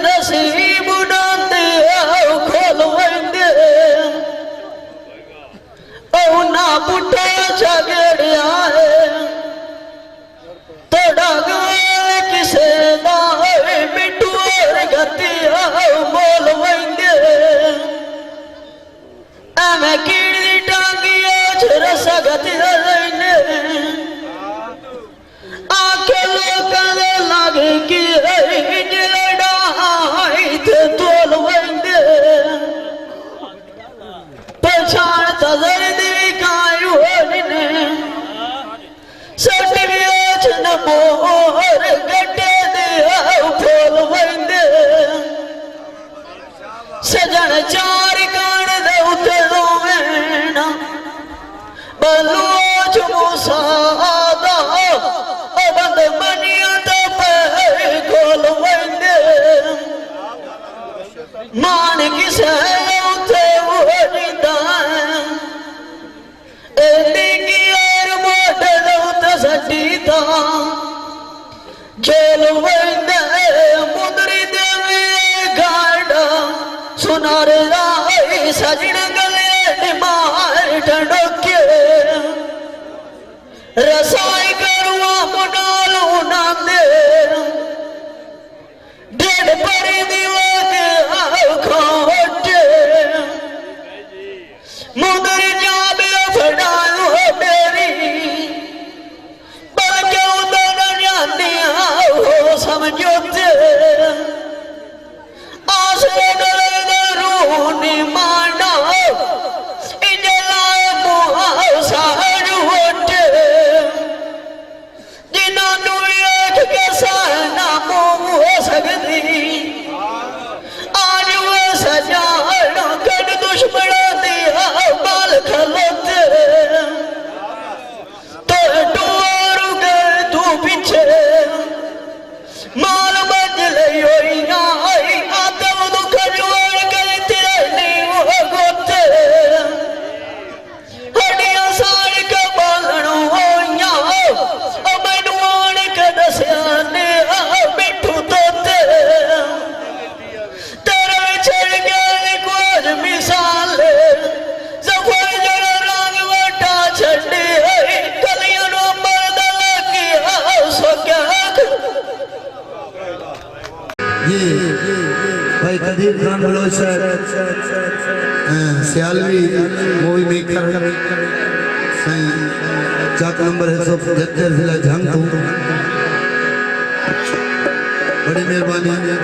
नसीब उड़ाते खोल वंदे ना पुठा झगड़िया तोड़ा गए किसे ना मिठू और गतिया बोल वंदे मैं कीड़ी टांगिया झरस गति आके लोग लगे कि पहचान तजर दी कायु मोर गड्ढे दे फूल वंदे सजन चार कान दे उते रोवेना बलूच मुसादा बंद मनिया तो पे खोल वंदे मान किसे उते वो निंदा एदी और मोटे उते सटीता जेल वंदे मुदरी देवी गाड़ा सुनार लाई सजन गले मार ठंडोके रसाई करुआ मुनालू नांदे डेढ़ परी दीवा के खोटे मुदरी जाबे फड़ालू मेरी पर क्यों दोनों जानिया हो समझोते आसरे गले रूनी माना इजला मुहा सारू होते जिन्होंने एक के साना मुँह सकती आज वो सजान कद दुश्मन दिया बाल खलोते तो डोर गए तू पीछे माल मंजले योइया आई आदम दुख जोड़ गई तेरे नीव गोते हडिया साड़ के बालणो होइया मैनू आण के दसिया ने मिठू तोते तेरे विछड़ गए कुछ मिसाल सफर जड़ रंग वटा छड़ी कलियों नो मर्द लगी सो क्या ये भाई Qadir Khan Baloch Sialvi movie maker Chak number है 175 जिला झंग बड़ी मेहरबानी।